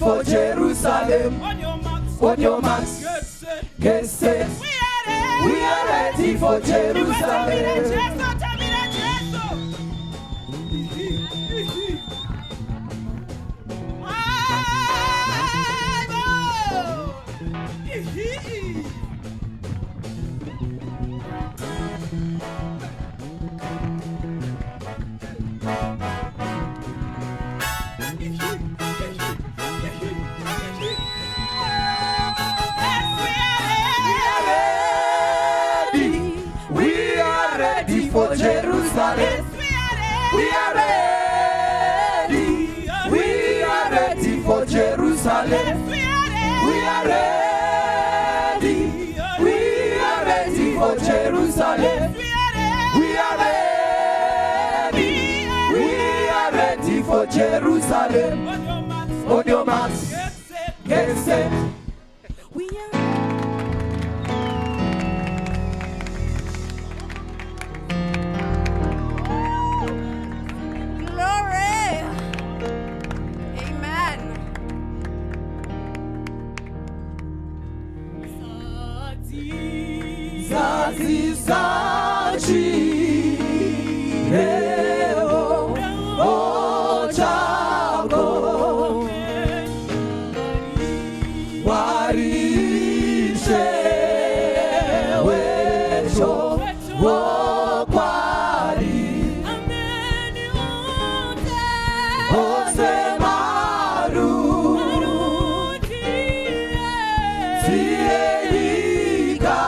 for Jerusalem. On your marks, get set. We are ready for Jerusalem. For Jerusalem, we are ready. We are ready for Jerusalem. We are ready. We are ready for Jerusalem. We are ready. We are ready for Jerusalem. On your marks, get set. We are. Zazisachi leo ochako warishe wecho wokwari osemaru sielika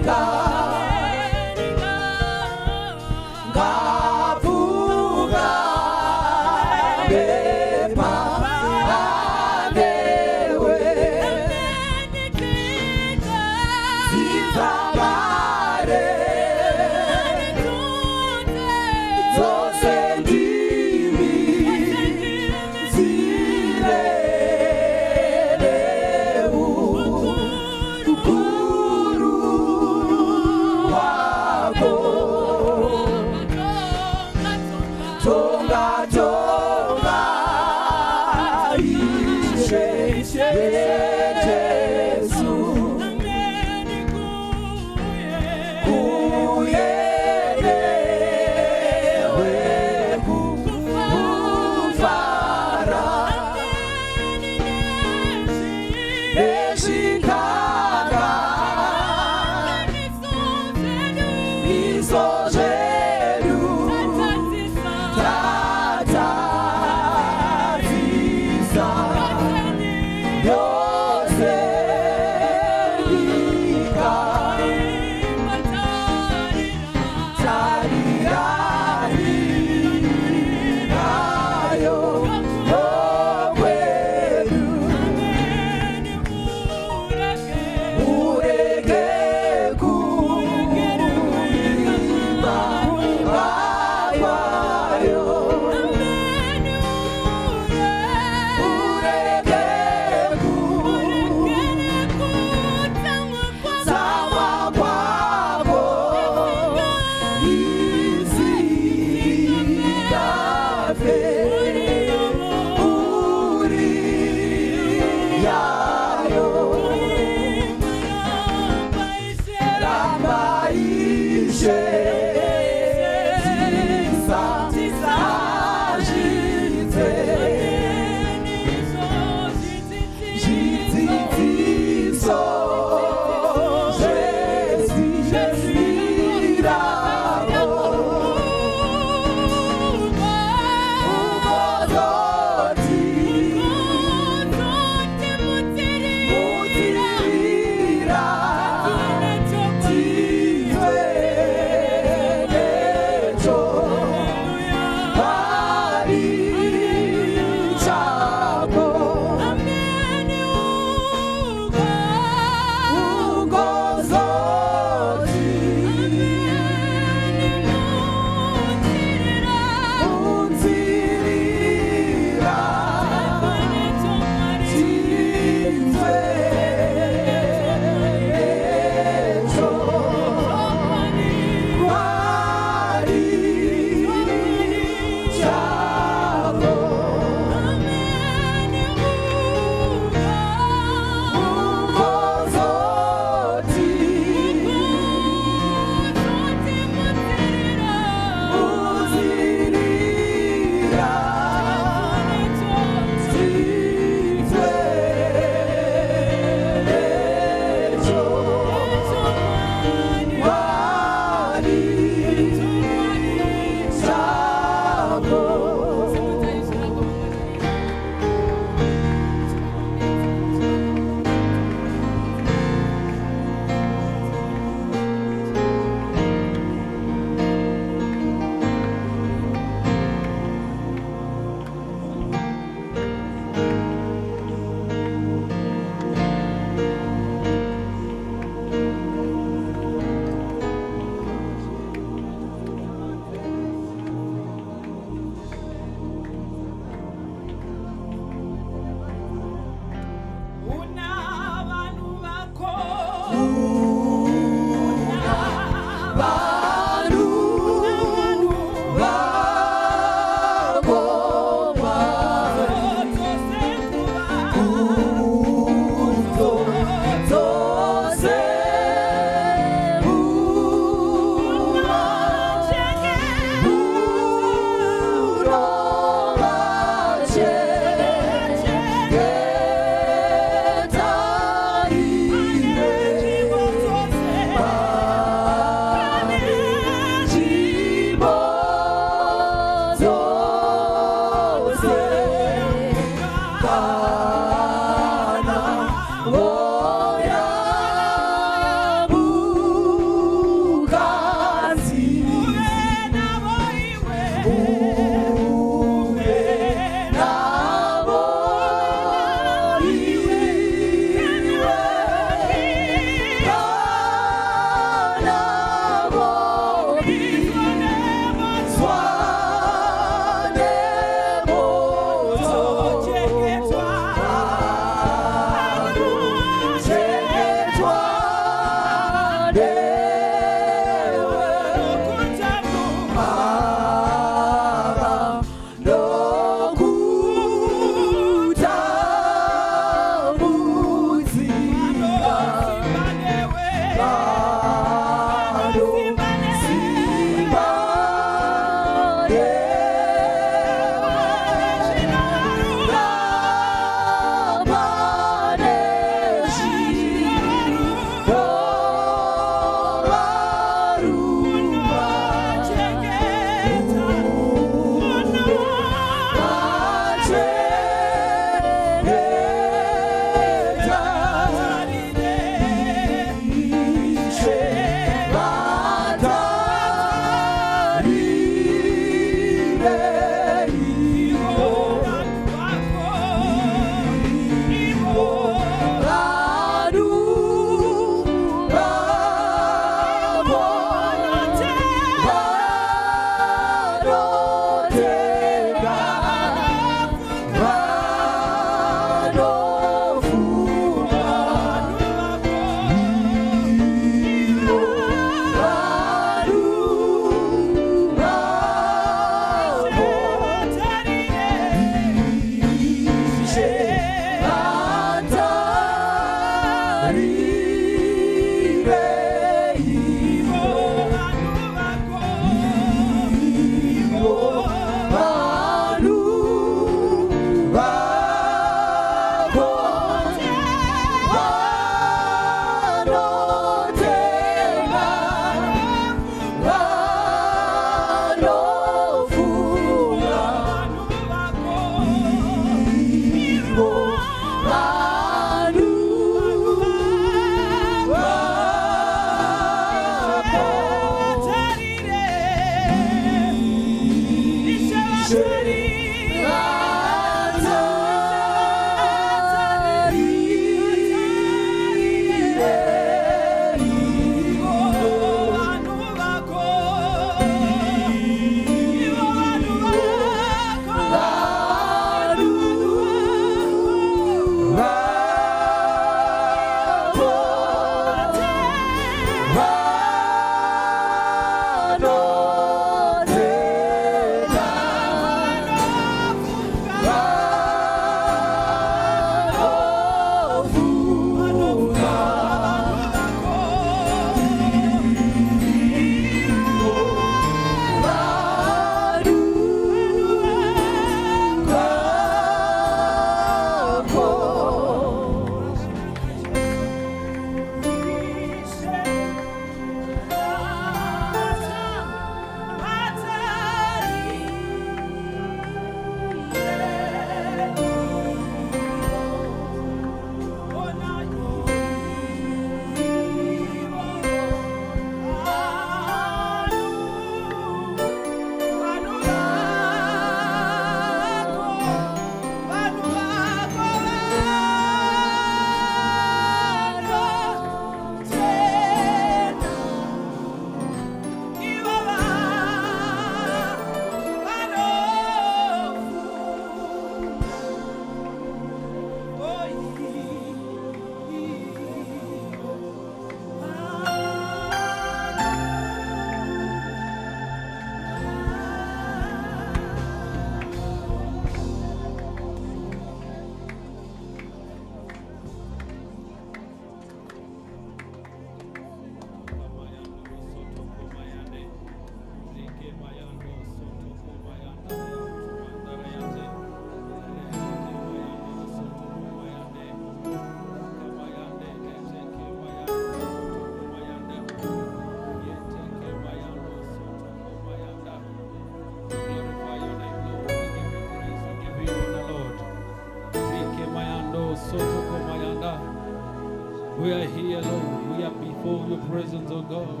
presence, oh God.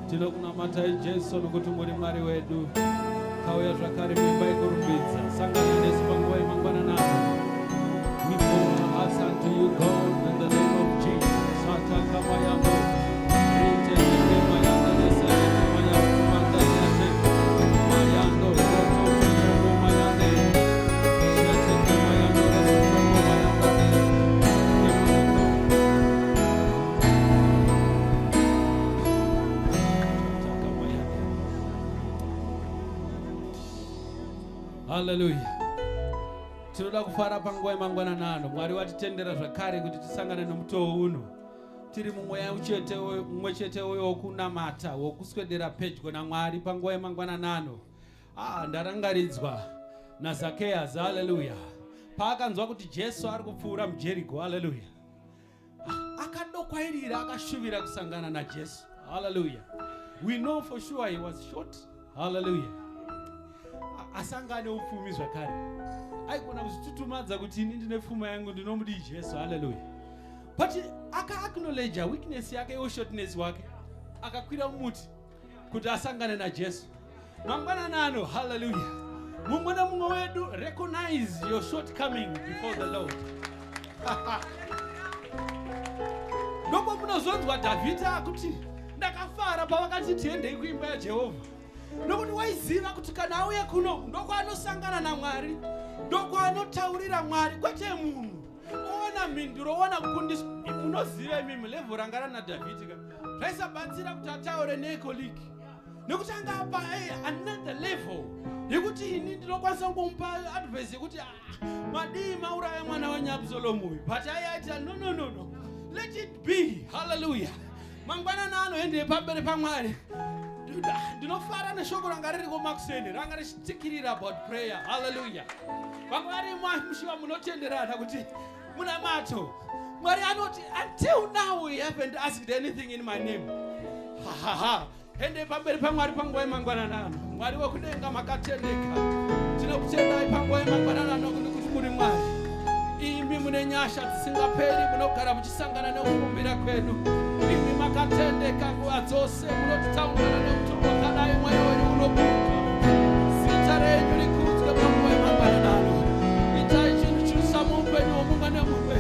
Tinokunamatai Jesu nokuti muri Mwari wedu. Kauya zvakare muimba yekurumbidza. Sangana nesu panguva yemangwana nano. We pour us unto you, God, in the name of Jesus. Satanga mayamo. Rite nene mayanda neselete mayamo manda nete. Mayando roto tuyomo mayande. Sheteke mayando resutamo mayanda ne. Hallelujah. Tinoda kufara panguva yemangwana nano. Mwari watitendera zvakare kuti tisangane nomutoo uno. Tiri mumweya mumwe chete wokunamata, wokuswedera pedyo naMwari panguva yemangwana nano. Ndarangaridzwa naZakeas, haleluya. Paakanzwa kuti Jesu ari kupfuura muJeriko, haleluya. Akadokwairira, akashuvira kusangana naJesu, haleluya. We know for sure he was short, haleluya. Asangane upfumi zvakare. Aikona kuzvitutumadza kuti ini ndine pfuma yangu ndinomudi Jesu, haleluya. But aka-acknowledge weakness yake shortness wake. Akakwira mumuti kuti asangane naJesu. Mangwana nano, haleluya. Mumwe namumwe wedu, recognize your shortcoming before the Lord. Ndoko munozonzwa Dhavhidhi kuti ndakafara pavakati tiendei kuimba yaJehovha. Nokuti waiziva kuti kana auya kuno ndoko anosangana naMwari, ndoko anotaurira Mwari, kwete munhu. Ona mhinduro, ona kukundiswa. Munoziva imimi level ranga naDhavhidhi ka. Zvaisabatsira kuti ataure nekoliki. Nekuti anga apa another level. Yekuti ini ndinokwanisa kumupa advice yekuti madii mauraya mwana weAbsalomu. But aita no. Let it be. Hallelujah. Mangwana nano ende pamberi paMwari. Ndinofara neshoko ranga riri kumakuseni, ranga richitikirira about prayer. Hallelujah. Mwari mushiwa munotenderana kuti muna mato. Mwari anoti, until now we haven't asked anything in my name. Ende pamberi paMwari panguva yemangwana nano. Mwari wekudenga makatendeka. Tinokutendai panguva yemangwana nano kuti muri Mwari. Imi mune nyasha tisingaperi, munogara muchisangana nekukumbira kwedu. Imi makatendeka nguva dzose, munotitaurira nemutumwa wakadai mwoyo wenyu unoburuka. Zita renyu rikudzwe panguva yemangwana nano. Itai chinhu chisa muupenyu hwomumwe nemumwe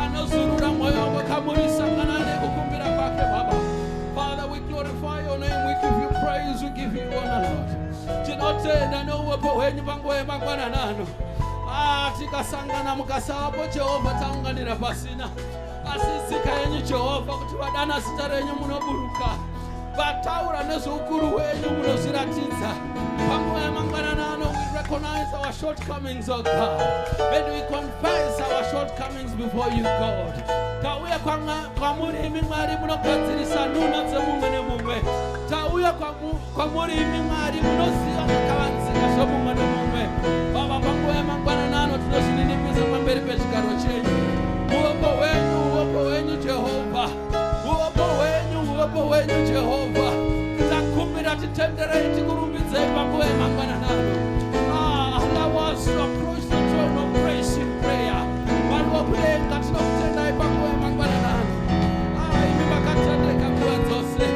anozurura mwoyo wakamurisangana nekukumbira kwake, Baba. Father, we glorify your name, we give you praise, we give you honor, Lord. Tinotenda neuwepo hwenyu panguva yemangwana nano. Tikasangana mukasavapo Jehovha taunganira pasina. Asi tsika yenyu Jehovha kuti vadana zita renyu munoburuka. Vataura nezveukuru hwenyu munozviratidza. Panguva yemangwana nano, we recognize our shortcomings, oh God. And we confess our shortcomings before you, God. Tauya kwamuri imi Mwari munogadzirisa nuna dzemumwe nemumwe. Tauya kwamuri imi Mwari munoziva zvakavanzika zvomumwe nemumwe. Baba, panguva yemangwana nano tinozvininipisa pamberi pechigaro chenyu. Uwepo wenyu Jehovha. Uwepo wenyu Jehovha. Takumbira titenderei tikurumbidzei panguva yemangwana nano. Allow us to approach the throne of grace in prayer. Mwari wokudenga tinokutendai panguva yemangwana nano. Imi makatendeka nguva dzose.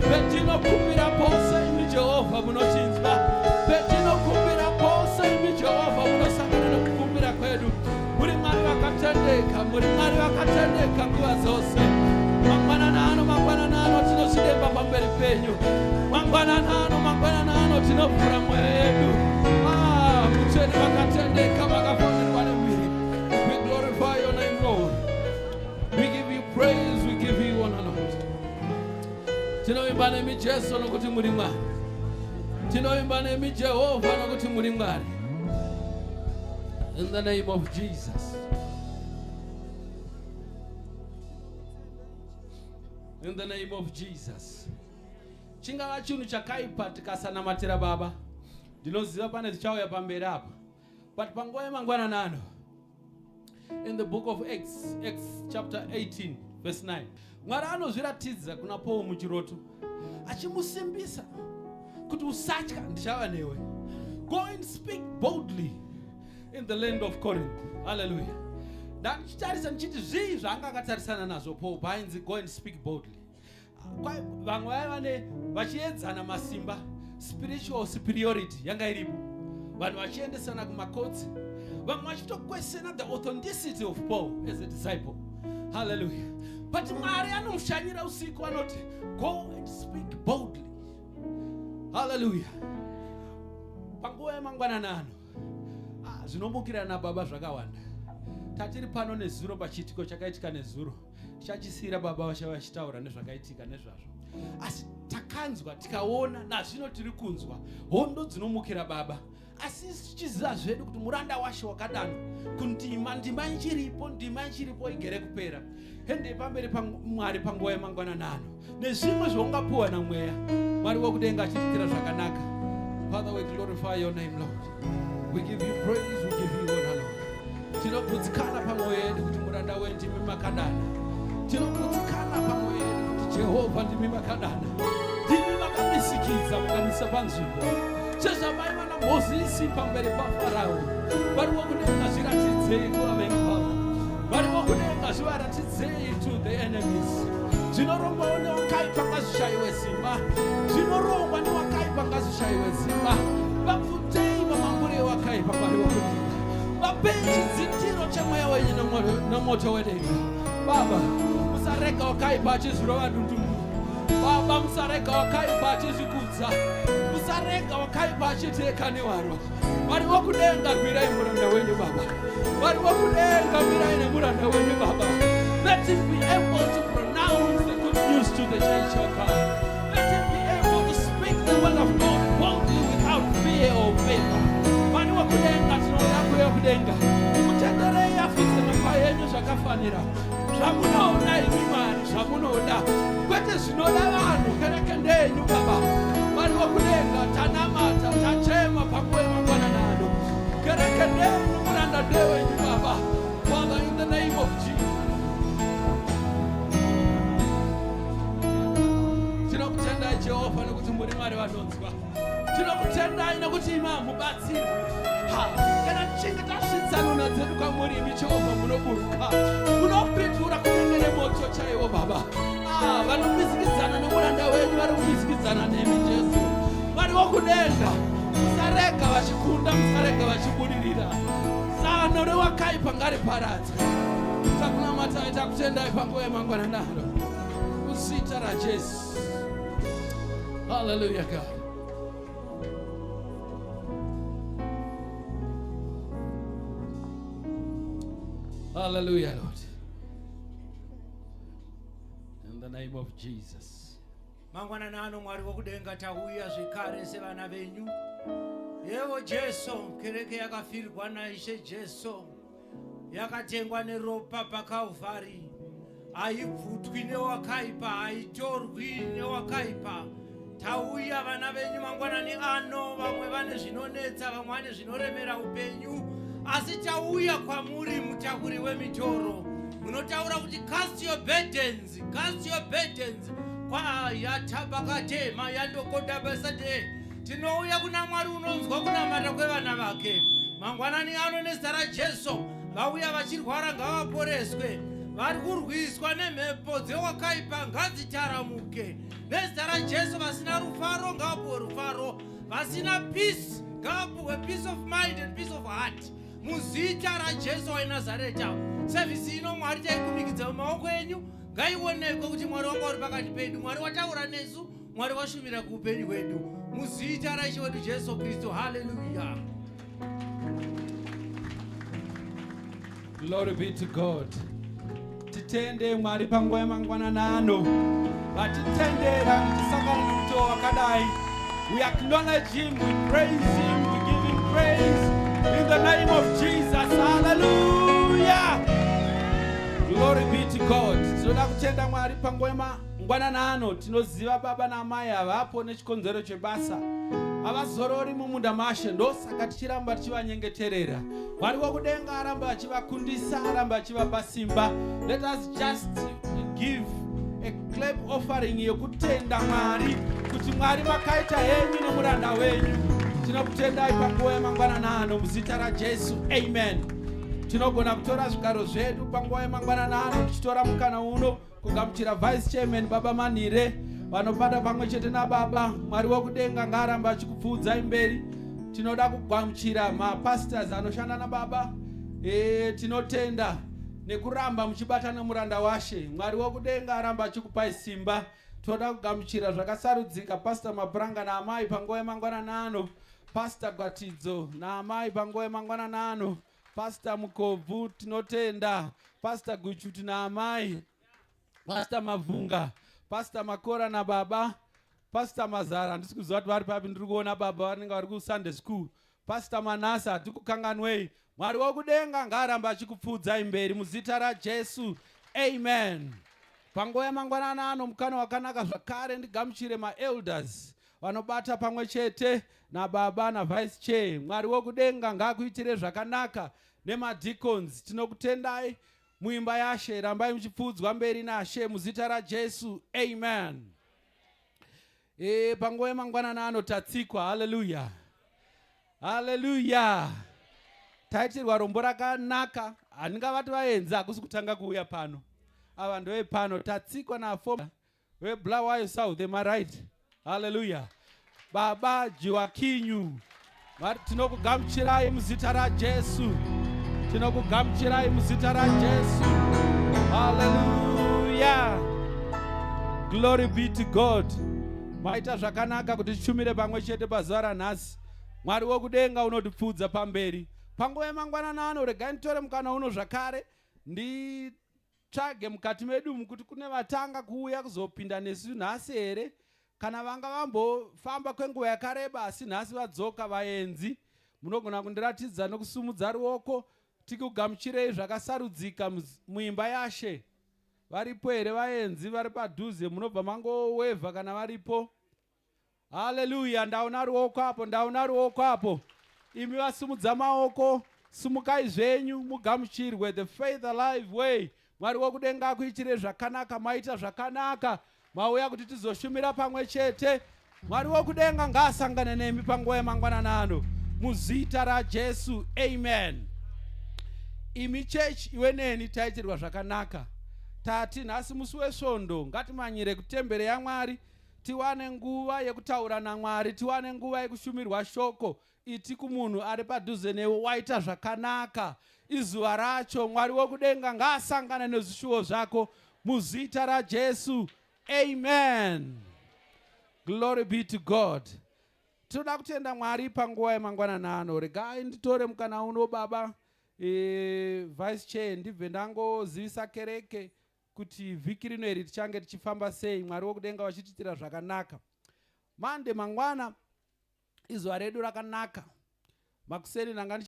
Petinokumbira pose imi Jehovha munotinzwa. Petinokumbira pose imi Jehovha munosangana nekukumbira kwedu. Muri Mwari wakatendeka nguva dzose. Mangwana nano tinozvidemba pamberi penyu. Mangwana nano tinovhura mwoyo yedu. Muteni vakatendeka vakaponerwa nemhiri. We glorify your name, Lord. We give you praise, we give you honor, Lord. Tinoimba nemi Jesu nokuti muri Mwari. Tinoimba nemi Jehovha nokuti muri Mwari. In the name of Jesus. In the name of Jesus. Chingava chinhu chakaipa tikasanamatira Baba. Ndinoziva pane tichauya pamberi apa. But panguva yemangwana nano, in the book of Acts chapter 18 verse 9, Mwari anozviratidza kuna Paul muchiroto achimusimbisa kuti usatya, ndichava newe. Go and speak boldly in the land of Corinth. Hallelujah. Ndachitarisa nchiti zvii zvanga akatarisana nazvo Paul painzi go and speak boldly. vamwe vaiva vachiedzana masimba, spiritual superiority yanga iripo, vanhu vachiendesana kumakotsi, vamwe vachitokwesena the authenticity of Paul as a disciple. Hallelujah. But Mwari anomushanyira usiku anoti, go and speak boldly. Hallelujah. Panguva yemangwanani ano, zvinomukirana nababa zvakawanda. Tatiri pano nezuro pachitiko chakaitika nezuro. Tichachisira baba vachava vachitaura nezvakaitika nezvazvo. Asi takanzwa tikaona nazvino tiri kunzwa hondo dzinomukira baba. Asi tichiziva zvedu kuti muranda washe wakadano kundima ndima ichiripo igere kupera. Hende pamberi paMwari panguva yemangwanani ano. Nezvimwe zvaungapuwa naMweya, Mwari wokudenga achititira zvakanaka. Father, we glorify your name, Lord. We give you praise, we give you honor, Lord. Tinokutsikana pamwoyo yedu kuti muranda wedu ndimi makadana. Tinokutsikana pamwoyo yedu kuti Jehovha ndimi makadana. Ndimi makamisikidza mukamisa panzvimbo. Sezvamaiva naMozisi pamberi paFarao. Vari vokudenga zviratidzei kuvamengwavo. Vari vokudenga zvivaratidzei to the enemies. Zvinorongwawo newakaipa ngazvishayiwe simba. Zvinorongwa newakaipa ngazvishayiwe simba. Vapfutei vamambure wakaipa Mwari wokudenga. Vapei chidzitiro chamweya wenyu nomoto wedenga. Baba, musarega wakaipa achizvirova dundumu. Baba, musarega wakaipa achizvikudza. Musarega wakaipa achiteka newarwa. Mwari wokudenga rwirai muranda wenyu Baba. Mwari wokudenga rwirai nemuranda wenyu Baba. Let him be able to pronounce the good news to the church of God. Let him be able to speak the word of God boldly without fear or favor. Mwari wokudenga tinoda kuya kudenga. Mutenderei afise mapa yenyu zvakafanira. Zvamunoda imi Mwari, zvamunoda. Kwete zvinoda vanhu kereke ndenyu Baba. Mwari wokudenga tanamata tachema panguva yemangwanani ano. Kereke ndenyu muranda ndewenyu Baba. Father, in the name of Jesus. Tinokutendai Jehovha nekuti muri Mwari vanonzwa. Tinokutendai nekuti imi hamubatsirwi. Kana tichinge tasvitsanuna dzedu kwamuri imi Jehovha munoburuka. Munopindura kunenge nemoto chaiwo Baba. Vanomisikidzana nomuranda wenyu vari kumisikidzana nemi Jesu. Mwari wokudenga, musarega vachikunda, musarega vachibudirira. Zano rewakaipa ngariparadzwe. Takunamatai, takutendai panguva yemangwanani ano. Muzita raJesu. Hallelujah, God. Hallelujah, Lord. In the name of Jesus. Mangwanani ano Mwari wokudenga tauya zvekare sevana venyu. Yevo Jesu, kereke yakafirwa naIshe Jesu. Yakatengwa neropa paKalvari. Haibvutwi newakaipa, haitorwi newakaipa. Tauya vana venyu mangwanani ano, vamwe vane zvinonetsa, vamwe vane zvinoremera upenyu. Asi tauya kwamuri mutakuri wemitoro. Munotaura kuti cast your burdens, cast your burdens. Kwa yatabakatema yandokoda besade. Tinouya kuna Mwari unonzwa kunamata kwevana vake. Mangwanani ano nezita raJesu, vauya vachirwara ngavaporeswe. Vari kurwiswa nemhepo dzewakaipa ngadzitaramuke. Nezita raJesu vasina rufaro ngavapuwe rufaro. Vasina peace ngavapuwe peace of mind and peace of heart. Muzita raJesu waNazareta. Service ino Mwari taikumikidza mumaoko enyu. Ngaionekwe kuti Mwari wanga uri pakati pedu. Mwari wataura nesu, Mwari washumira kuupenyu hwedu. Muzita raIshe wedu Jesu Kristu. Hallelujah. Glory be to God. Titende Mwari panguva yemangwanani ano. Vatitendera tisangana nemuto wakadai. We acknowledge him, we praise him, we give him praise. In the name of Jesus. Hallelujah. Glory be to God. Tinoda kutenda Mwari panguva yemangwanani ano. Tinoziva baba namai havapo nechikonzero chebasa. Havazorori mumunda mashe, ndosaka tichiramba tichivanyengeterera. Mwari wokudenga aramba achivakundisa, aramba achivapa simba. Let us just give a clap offering yekutenda Mwari kuti Mwari makaita henyu nomuranda wenyu. Tinokutendai panguva yemangwanani ano muzita raJesu. Amen. tinogona kutora zvigaro zvedu panguva yemangwanana ano tichitora mukana uno kugamuchira vice chairman baba Manhire vanobata pamwe chete nababa. Mwari wokudenga ngaaramba achikupfuudzai mberi. Tinoda kugamuchira mapastors anoshanda nababa. Tinotenda nekuramba muchibata nemuranda washe. Mwari wokudenga aramba achikupai simba. Toda kugamuchira zvakasarudzika Pastor Mapuranga naamai panguva yemangwanana ano, Pastor Gwatidzo naamai panguva yemangwanana ano, Pastor Mukobvu tinotenda, Pastor Guchuti naamai, Pastor Mavhunga, Pastor Makora nababa, Pastor Mazara ndisi kuziva kuti vari papi, ndiri kuona baba vanenge vari kuSunday school, Pastor Manasa hatikukanganwei. Mwari wokudenga ngaaramba achikupfuudzai mberi muzita raJesu. Amen. Panguva yemangwanana ano mukana wakanaka zvakare ndigamuchire maelders vanobata pamwe chete nababa navice chair. Mwari wokudenga ngaakuitire zvakanaka nemadicons. Tinokutendai muimba yaShe, rambai muchipfuudzwa mberi naShe muzita raJesu. Amen. Panguva yemangwanana ano tatsikwa. Haleluya, haleluya. Taitirwa rombo rakanaka. Handingavati vaenza hakusi kutanga kuuya pano. Ava ndovepano tatsikwa naFormer weBulawayo South, am I right? Hallelujah. Baba Joaquinho, tinokugamuchirai muzita raJesu. Tinokugamuchirai muzita raJesu. Hallelujah. Glory be to God. Maita zvakanaka kuti tichumire pamwe chete pazuva ranhasi. Mwari wokudenga unotipfuudza pamberi. Panguva yemangwanana ano regai nditore mukana uno zvakare tsvage mukati medu kuti kune vatanga kuuya kuzopinda nesu nhasi here, kana vanga vambofamba kwenguva yakareba asi nhasi vadzoka vaenzi. Munogona kundiratidza nokusumudza ruoko tikugamuchirei zvakasarudzika muimba yaShe. Varipo here vaenzi vari padhuze? Munobva mangowevha kana varipo. Haleluya. Ndaona ruoko apo, ndaona ruoko apo. Imi vasumudza maoko, sumukai zvenyu mugamuchirwe the Faith Alive Way. Mwari wokudenga akuitire zvakanaka, maita zvakanaka, mauya kuti tizoshumira pamwe chete. Mwari wokudenga ngaasangane nemi panguva yemangwanana ano muzita raJesu. Amen. Imi church iwe neni taitirwa zvakanaka. Tati nhasi musi wesvondo ngatimanyire kutembere yaMwari, tiwane nguva yekutaura naMwari, tiwane nguva yekushumirwa shoko. Iti kumunhu ari padhuze newe waita zvakanaka. Izuva racho Mwari wokudenga ngaasangane nezvishuvo zvako muzita raJesu. Amen. Glory be to God. Tinoda kutenda Mwari panguva yemangwanana ano. Regai nditore mukana uno baba vice chair ndibve ndangozivisa kereke kuti vhiki rino iri tichange tichifamba sei. Mwari wokudenga wachitiitira zvakanaka. Mande mangwana izuva redu rakanaka. Makuseni nanga